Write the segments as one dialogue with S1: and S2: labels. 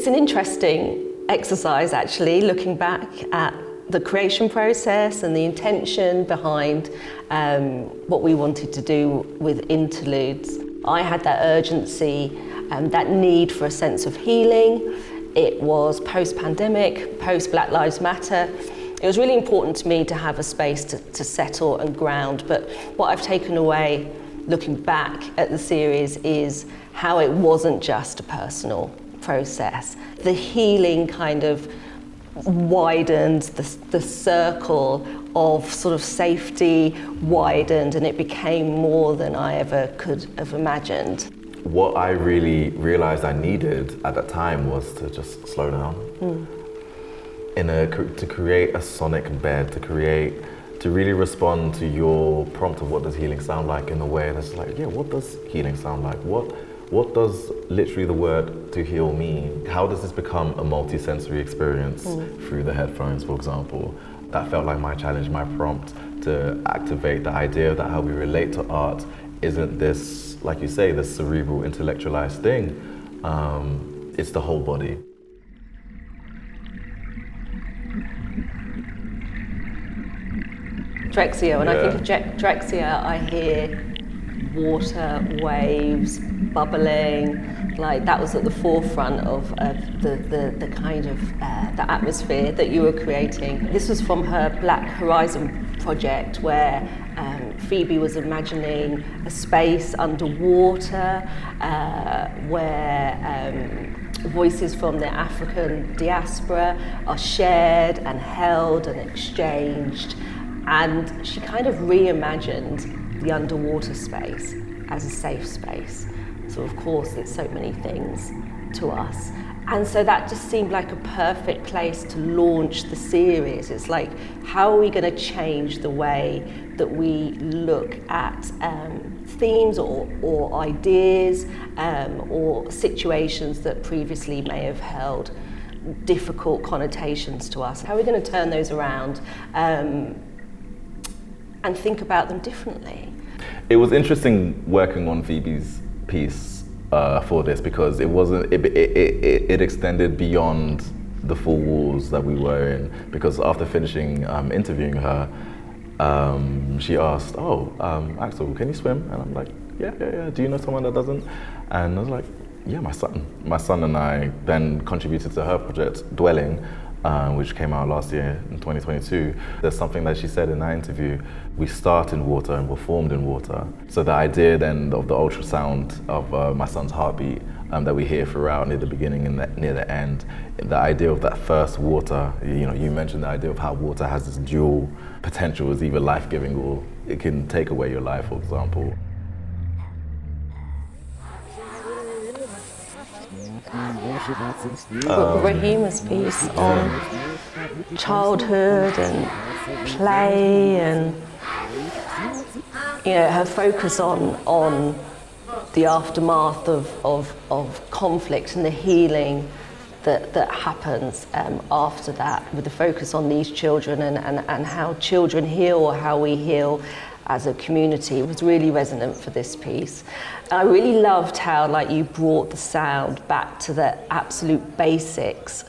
S1: It's an interesting exercise, actually, looking back at the creation process and the intention behind what we wanted to do with Interludes. I had that urgency, that need for a sense of healing. It was post-pandemic, post-Black Lives Matter. It was really important to me to have a space to settle and ground, but what I've taken away looking back at the series is how it wasn't just a personal process. The healing kind of widened, the circle of sort of safety widened, and it became more than I ever could have imagined.
S2: What I really realized I needed at that time was to just slow down. To create a sonic bed, to really respond to your prompt of what does healing sound like in a way that's like, yeah, what does healing sound like? What does literally the word to heal mean? How does this become a multi-sensory experience through the headphones, for example? That felt like my challenge, my prompt to activate the idea that how we relate to art isn't this, like you say, this cerebral, intellectualized thing. It's the whole body.
S1: Drexciya, when I think of Drexciya, I hear water, waves, bubbling, like that was at the forefront of the kind of the atmosphere that you were creating. This was from her Black Horizon project where Phoebe was imagining a space underwater where voices from the African diaspora are shared and held and exchanged. And she kind of reimagined the underwater space as a safe space. So of course it's so many things to us. And so that just seemed like a perfect place to launch the series. It's like, how are we going to change the way that we look at themes or ideas or situations that previously may have held difficult connotations to us? How are we going to turn those around and think about them differently?
S2: It was interesting working on Phoebe's piece for this because it extended beyond the four walls that we were in, because after finishing interviewing her, she asked, Axel, can you swim? And I'm like, yeah, do you know someone that doesn't? And I was like, yeah, my son and I then contributed to her project, Dwelling, which came out last year in 2022. There's something that she said in that interview: we start in water and we're formed in water. So the idea then of the ultrasound of my son's heartbeat that we hear throughout, near the beginning and near the end, the idea of that first water, you mentioned the idea of how water has this dual potential as either life-giving or it can take away your life, for example.
S1: Rahima's piece on childhood and play and her focus on the aftermath of conflict and the healing that happens after that, with the focus on these children and how children heal or how we heal as a community was really resonant for this piece. I really loved how you brought the sound back to the absolute basics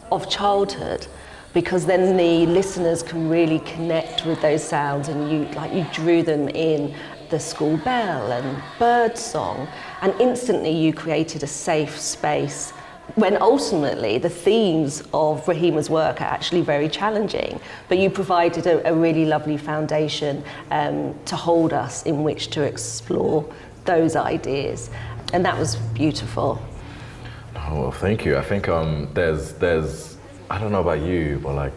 S1: of childhood, because then the listeners can really connect with those sounds, and you drew them in the school bell and bird song, and instantly you created a safe space when ultimately the themes of Rahima's work are actually very challenging, but you provided a really lovely foundation to hold us in which to explore those ideas, and that was beautiful.
S2: Oh, well, thank you. I think there's I don't know about you, but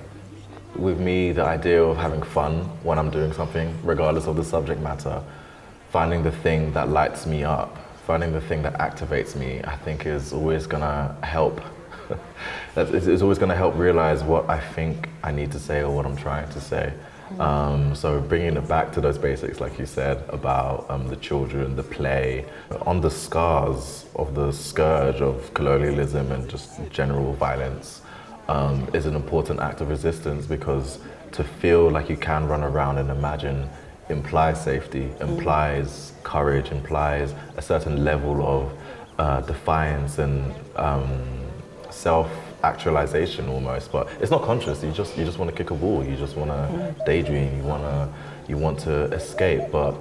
S2: with me, the idea of having fun when I'm doing something, regardless of the subject matter, finding the thing that lights me up, finding the thing that activates me, I think is always gonna help. It's always gonna help realize what I think I need to say or what I'm trying to say. So bringing it back to those basics, like you said, about the children, the play, on the scars of the scourge of colonialism and just general violence, is an important act of resistance, because to feel like you can run around and imagine implies safety, implies courage, implies a certain level of defiance and self-actualization almost, but it's not conscious. You just want to kick a ball. You just want to daydream. You want to escape. But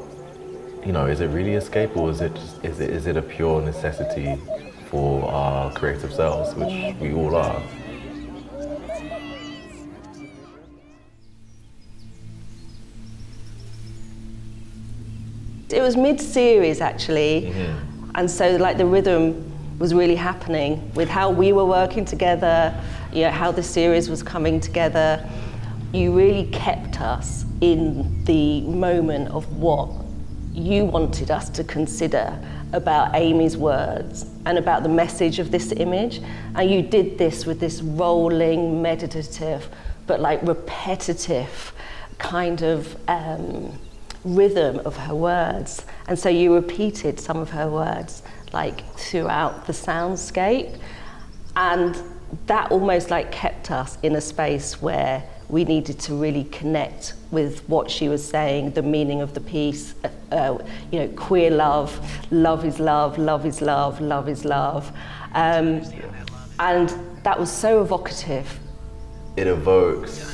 S2: is it really escape, or is it a pure necessity for our creative selves, which we all are?
S1: It was mid-series actually, and so like the rhythm was really happening with how we were working together, how the series was coming together. You really kept us in the moment of what you wanted us to consider about Amy's words and about the message of this image, and you did this with this rolling, meditative, but like repetitive kind of rhythm of her words. And so you repeated some of her words like throughout the soundscape, and that almost like kept us in a space where we needed to really connect with what she was saying, the meaning of the piece, queer love, love is love, love is love, love is love. And that was so evocative.
S2: It evokes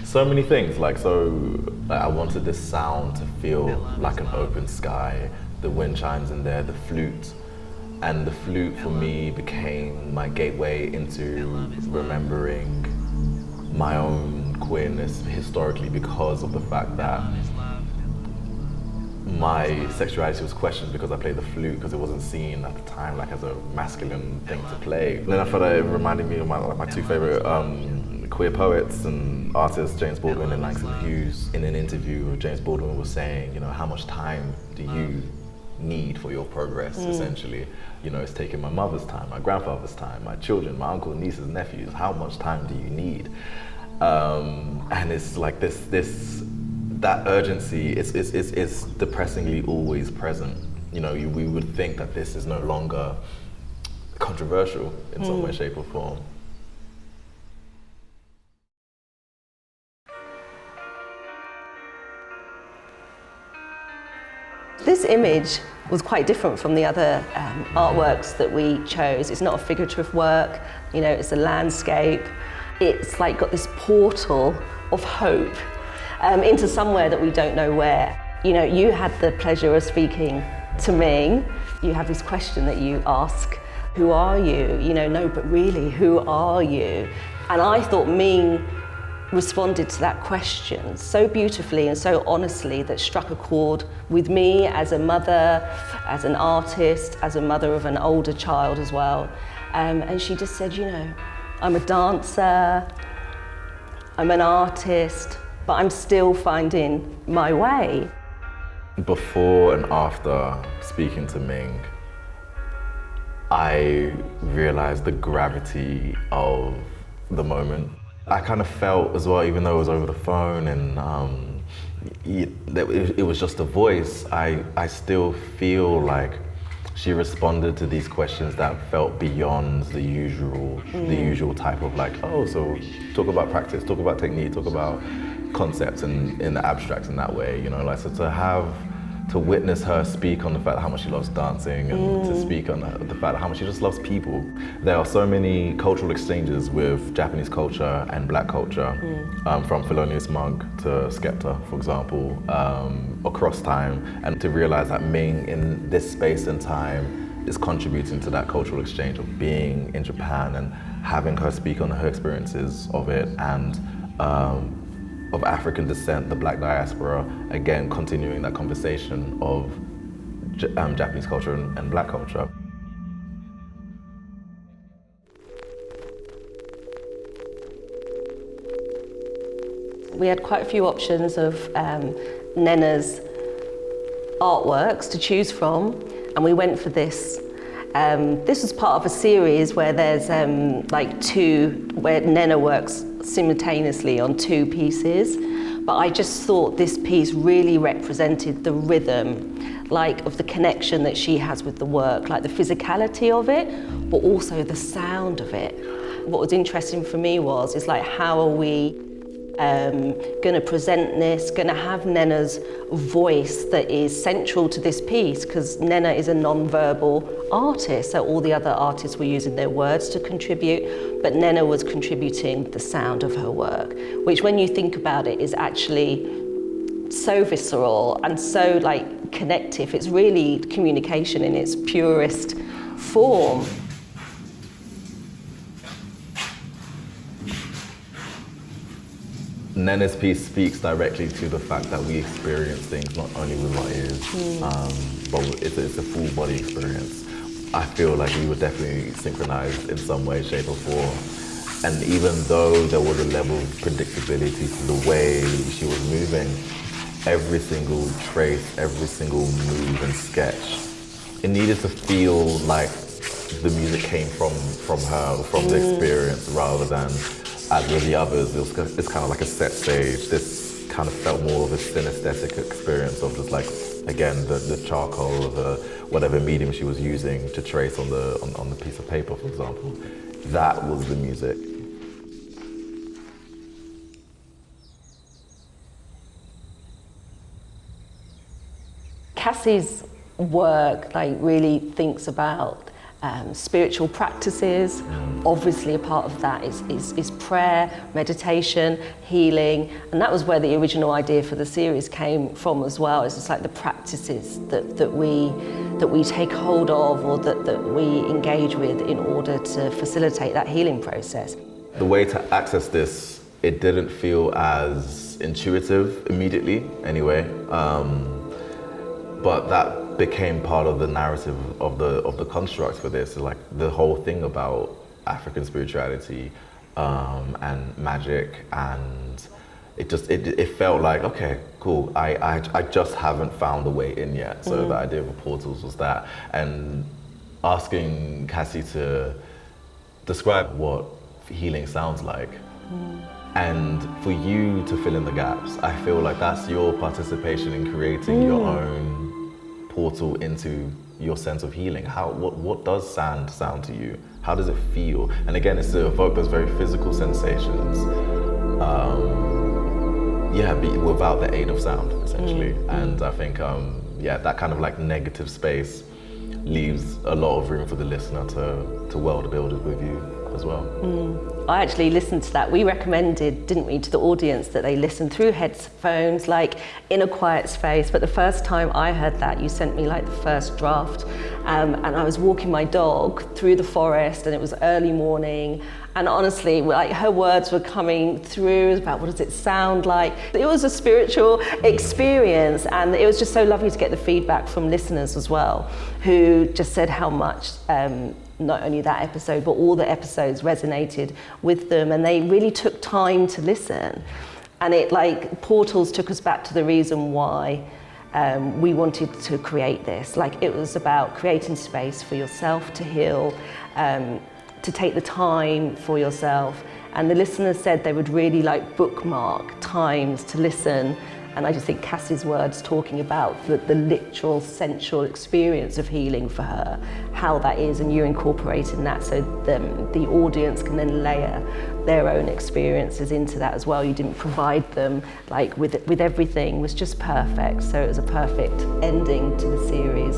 S2: so many things. I wanted this sound to feel like an open sky. The wind chimes in there, the flute. And the flute for me became my gateway into remembering my own queerness historically, because of the fact that my sexuality was questioned because I played the flute, because it wasn't seen at the time like as a masculine thing to play. And then I thought it reminded me of my two favorite queer poets and artists, James Baldwin and Langston Hughes. In an interview, James Baldwin was saying, how much time do you need for your progress, essentially? It's taking my mother's time, my grandfather's time, my children, my uncle, nieces, nephews. How much time do you need? And it's like that urgency is depressingly always present. We would think that this is no longer controversial in some way, shape, or form.
S1: This image was quite different from the other artworks that we chose. It's not a figurative work, it's a landscape. It's like got this portal of hope into somewhere that we don't know where. You had the pleasure of speaking to Ming. You have this question that you ask, who are you? No, but really, who are you? And I thought Ming responded to that question so beautifully and so honestly that struck a chord with me as a mother, as an artist, as a mother of an older child as well. And she just said, I'm a dancer, I'm an artist, but I'm still finding my way.
S2: Before and after speaking to Ming, I realized the gravity of the moment. I kind of felt as well, even though it was over the phone and it was just a voice, I still feel like she responded to these questions that felt beyond the usual type of so talk about practice, talk about technique, talk about concepts and in the abstract in that way, so to witness her speak on the fact how much she loves dancing and to speak on the fact how much she just loves people. There are so many cultural exchanges with Japanese culture and black culture, from Thelonious Monk to Skepta, for example, across time, and to realize that Ming in this space and time is contributing to that cultural exchange of being in Japan and having her speak on her experiences of it and of African descent, the black diaspora, again continuing that conversation of Japanese culture and black culture.
S1: We had quite a few options of Nnena's artworks to choose from, and we went for this. This was part of a series where there's where Nnena works simultaneously on two pieces, but I just thought this piece really represented the rhythm, of the connection that she has with the work, the physicality of it, but also the sound of it. What was interesting for me is how are we going to present this, going to have Nnenna's voice that is central to this piece, because Nnena is a non-verbal artist, so all the other artists were using their words to contribute, but Nnena was contributing the sound of her work, which when you think about it is actually so visceral and so like connective. It's really communication in its purest form.
S2: Nnena's piece speaks directly to the fact that we experience things not only with our ears, but it's a full body experience. I feel like we were definitely synchronized in some way, shape or form. And even though there was a level of predictability to the way she was moving, every single trace, every single move and sketch, it needed to feel like the music came from her, from the experience, rather than, as with the others, it's kind of like a set stage. This kind of felt more of a synesthetic experience of just like, again, the charcoal or the whatever medium she was using to trace on the piece of paper, for example. That was the music.
S1: Cassie's work like really thinks about spiritual practices. Obviously a part of that is prayer, meditation, healing, and that was where the original idea for the series came from as well. It's just like the practices that we take hold of, or that we engage with in order to facilitate that healing process.
S2: The way to access this, it didn't feel as intuitive immediately anyway, but that became part of the narrative of the construct for this. Like the whole thing about African spirituality and magic, and it felt like, okay, cool, I just haven't found a way in yet. So the idea of the portals was that, and asking Cassi to describe what healing sounds like, and for you to fill in the gaps. I feel like that's your participation in creating your own portal into your sense of healing. What does sound to you? How does it feel? And again, it's to evoke those very physical sensations, without the aid of sound, essentially. And I think, that kind of like negative space leaves a lot of room for the listener to world build it with you as well.
S1: I actually listened to that. We recommended, didn't we, to the audience that they listen through headphones, like in a quiet space. But the first time I heard that, you sent me like the first draft, and I was walking my dog through the forest, and it was early morning. And honestly, like her words were coming through about what does it sound like. It was a spiritual experience, and it was just so lovely to get the feedback from listeners as well, who just said how much not only that episode, but all the episodes resonated with them, and they really took time to listen. And it, like, portals took us back to the reason why we wanted to create this. Like, it was about creating space for yourself to heal, to take the time for yourself. And the listeners said they would really like bookmark times to listen. And I just think Cassie's words talking about the literal sensual experience of healing for her, how that is, and you incorporating that so the audience can then layer their own experiences into that as well. You didn't provide them like with everything, was just perfect. So it was a perfect ending to the series.